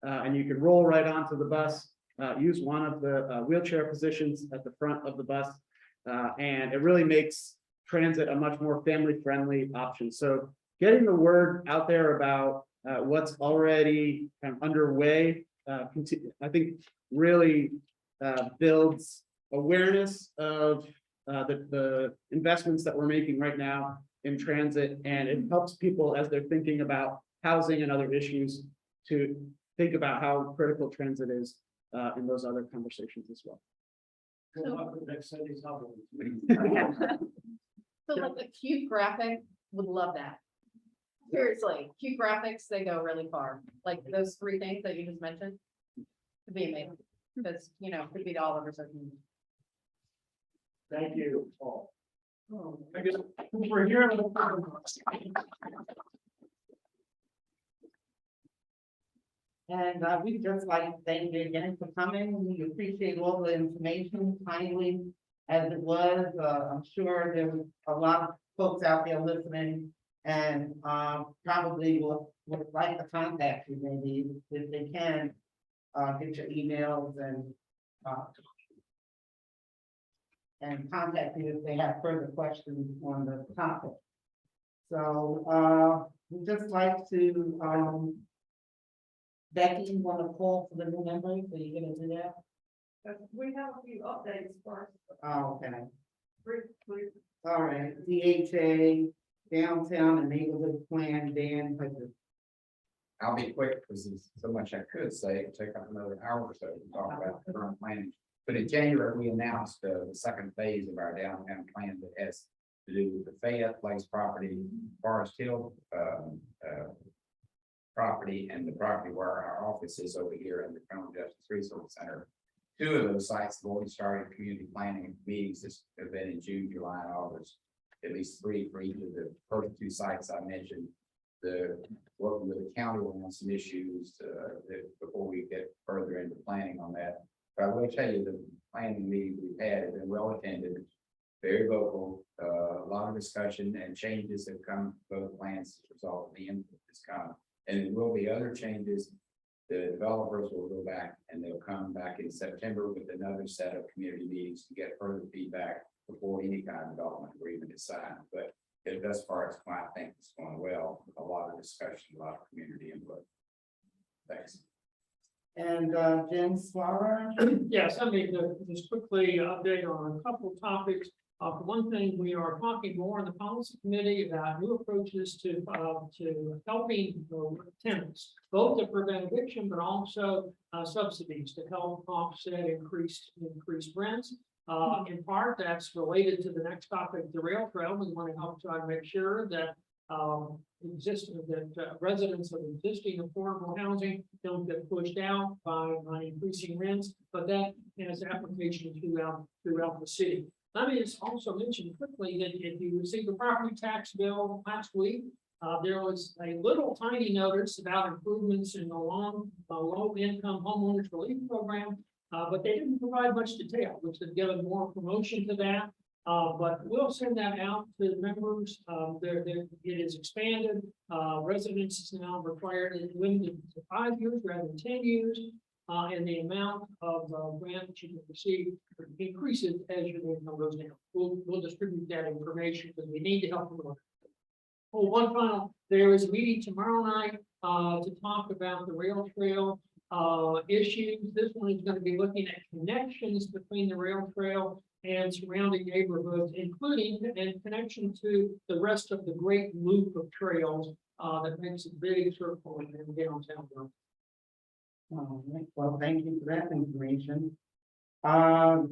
and you can roll right onto the bus, use one of the wheelchair positions at the front of the bus. And it really makes transit a much more family-friendly option. So getting the word out there about what's already kind of underway, I think really builds awareness of the investments that we're making right now in transit, and it helps people as they're thinking about housing and other issues to think about how critical transit is in those other conversations as well. So like a cute graphic, would love that. Seriously, cute graphics, they go really far. Like those 3 things that you just mentioned. Could be amazing, because, could be all over social media. Thank you, Paul. I guess we're here. And we'd just like to thank you again for coming. We appreciate all the information, timely as it was. I'm sure there was a lot of folks out there listening and probably would like to contact you maybe if they can. Get your emails and contact you if they have further questions on the topic. So we'd just like to Becky, you want to call for the new members? Are you gonna do that? We have a few updates first. Oh, okay. Briefly. All right, DHA, downtown and neighborhood plan, Dan. I'll be quick because there's so much I could say. It'll take up another hour or so to talk about the current planning. But in January, we announced the second phase of our downtown plan that has to do with the Fayette Place property, Forest Hill property, and the property where our office is over here in the Criminal Justice Resource Center. 2 of those sites have already started community planning meetings. This have been in June, July, and August. At least 3 for each of the first 2 sites I mentioned. Working with the county on some issues before we get further into planning on that. But I will tell you the planning meetings we've had have been well attended, very vocal, a lot of discussion and changes have come to both plans as a result of the input that's come. And there will be other changes. The developers will go back and they'll come back in September with another set of community meetings to get further feedback before any kind of development agreement is signed. But thus far, I think it's going well. A lot of discussion, a lot of community input. Thanks. And Jen Swara. Yes, I mean, just quickly update on a couple of topics. For one thing, we are talking more in the policy committee about new approaches to helping tenants, both to prevent eviction, but also subsidies to help offset increased rents. In part, that's related to the next topic, the rail trail. We want to help try to make sure that residents of existing affordable housing don't get pushed out by increasing rents, but that has application throughout the city. Let me just also mention quickly that if you received a property tax bill last week, there was a little tiny notice about improvements in the low income homeowners relief program, but they didn't provide much detail, which would give it more promotion to that. But we'll send that out to members. It is expanded. Residents is now required and limited to 5 years rather than 10 years. And the amount of grant that you can receive increases as your income goes down. We'll distribute that information because we need to help them. Oh, one final, there is a meeting tomorrow night to talk about the rail trail issues. This one is going to be looking at connections between the rail trail and surrounding neighborhoods, including in connection to the rest of the great loop of trails that makes a big circle in downtown Durham. All right, well, thank you for that information. Now,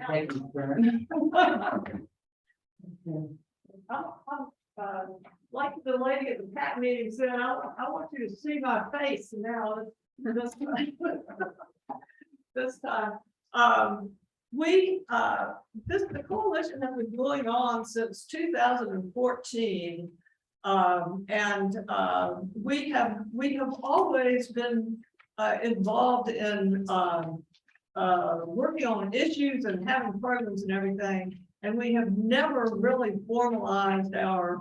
thank you, Like the lady at the CAHT meeting said, I want you to see my face now. This time, this time, the coalition has been going on since 2014. We have always been involved in working on issues and having programs and everything, and we have never really formalized our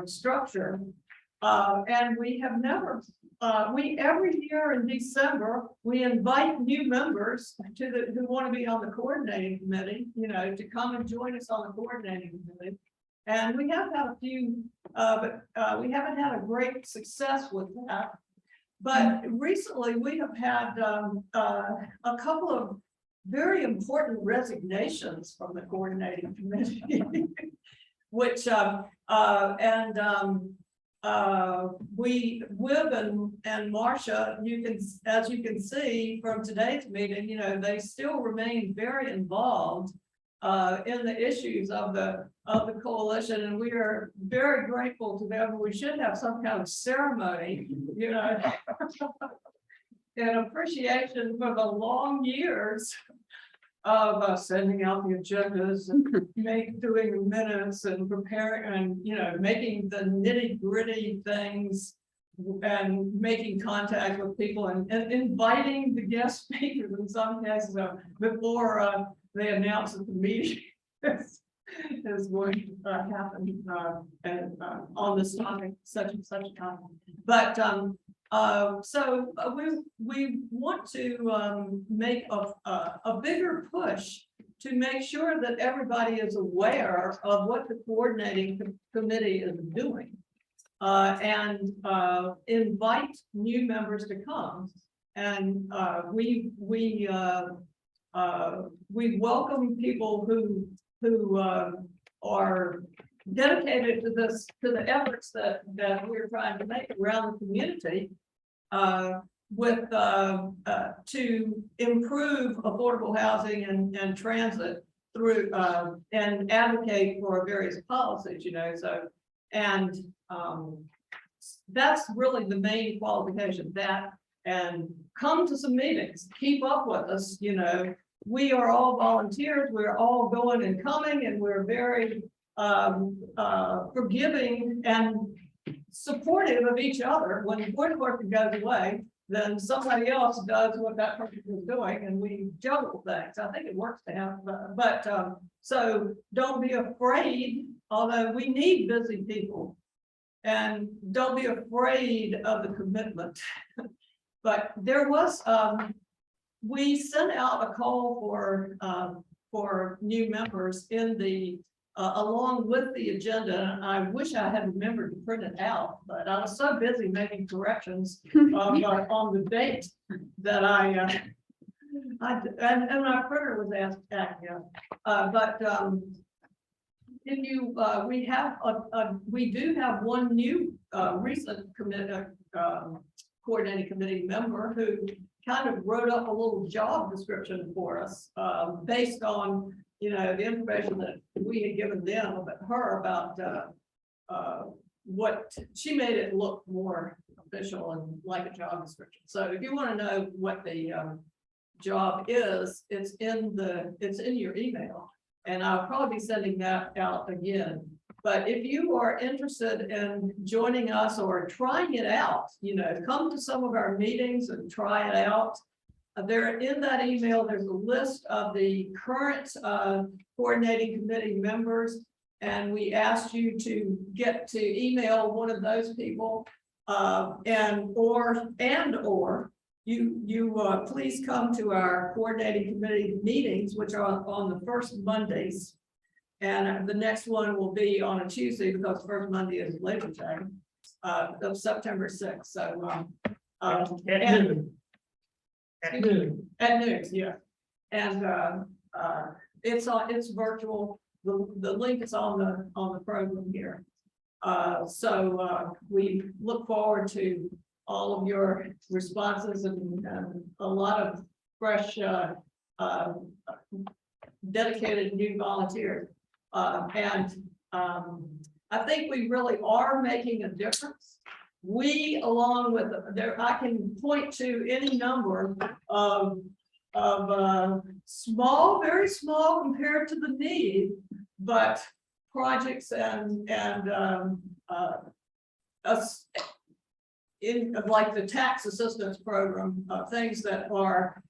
structure. And we have never. Every year in December we invite new members who want to be on the coordinating committee, to come and join us on the coordinating committee. And we have had a few, but we haven't had a great success with that. But recently we have had a couple of very important resignations from the coordinating committee, which Whitman and Marcia, as you can see from today's meeting, they still remain very involved in the issues of the coalition, and we are very grateful to them. We should have some kind of ceremony, in appreciation for the long years of sending out the agendas and doing the minutes and preparing and making the nitty-gritty things and making contact with people and inviting the guest speakers in some cases before they announce that the meeting is going to happen on this topic, such and such time. But so we want to make a bigger push to make sure that everybody is aware of what the coordinating committee is doing, and invite new members to come. And we welcome people who are dedicated to the efforts that we're trying to make around the community, to improve affordable housing and transit through and advocate for various policies, so that's really the main qualification, that and come to some meetings, keep up with us. We are all volunteers, we're all going and coming, and we're very forgiving and supportive of each other. When one person goes away, then somebody else does what that person is doing, and we juggle things. I think it works to have, but so don't be afraid, although we need busy people, and don't be afraid of the commitment. But there was, we sent out a call for new members in the along with the agenda. I wish I had remembered to print it out, but I was so busy making corrections on the date that and my printer was acting up. But if you we do have one new recent coordinating committee member who kind of wrote up a little job description for us, based on, the information that we had given them about her about, what she made it look more official and like a job description. So if you want to know what the job is, it's in your email, and I'll probably be sending that out again. But if you are interested in joining us or trying it out, come to some of our meetings and try it out. There in that email, there's a list of the current coordinating committee members. And we asked you to get to email one of those people, or you please come to our coordinating committee meetings, which are on the first Mondays. And the next one will be on a Tuesday, because first Monday is Labor Day, of September 6th. So at noon, yeah. And it's virtual. The link is on the program here. So we look forward to all of your responses and a lot of fresh dedicated new volunteers. I think we really are making a difference. We, along with I can point to any number of small, very small compared to the need, but projects and us in like the tax assistance program, things that are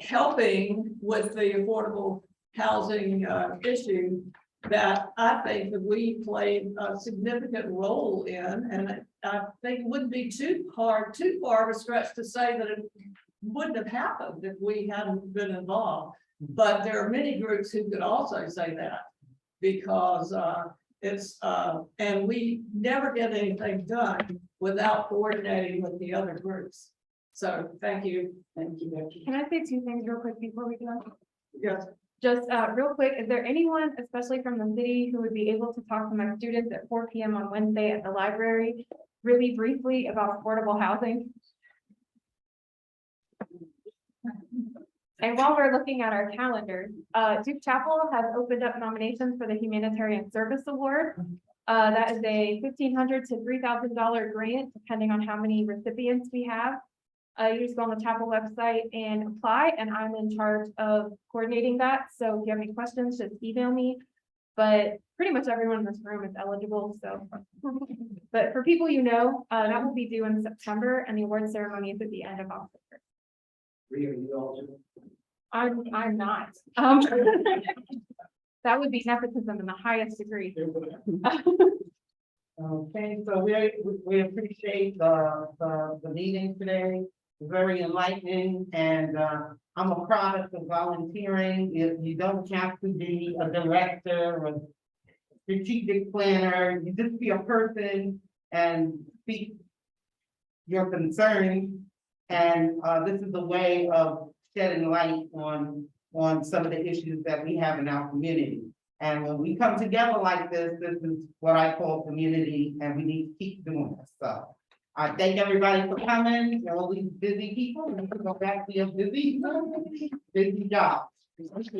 helping with the affordable housing issue that I think that we played a significant role in, and I think it wouldn't be too far of a stretch to say that it wouldn't have happened if we hadn't been involved. But there are many groups who could also say that, because and we never get anything done without coordinating with the other groups. So thank you. Thank you, Becky. Can I say two things real quick before we go? Yes. Just real quick, is there anyone, especially from the city, who would be able to talk to my students at 4 p.m. on Wednesday at the library, really briefly about affordable housing? And while we're looking at our calendar, Duke Chapel has opened up nominations for the Humanitarian Service Award. That is a $1,500 to $3,000 grant, depending on how many recipients we have. You just go on the chapel website and apply, and I'm in charge of coordinating that. So if you have any questions, just email me. But pretty much everyone in this room is eligible. So, but for people that will be due in September, and the award ceremony is at the end of October. I'm not. That would be nepotism in the highest degree. Okay, so we appreciate the meeting today. Very enlightening, and I'm a product of volunteering. You don't have to be a director or strategic planner. You just be a person and speak your concerns. And this is a way of shedding light on some of the issues that we have in our community. And when we come together like this is what I call community, and we need to keep doing this. So I thank everybody for coming. All these busy people, and we can go back to your busy jobs.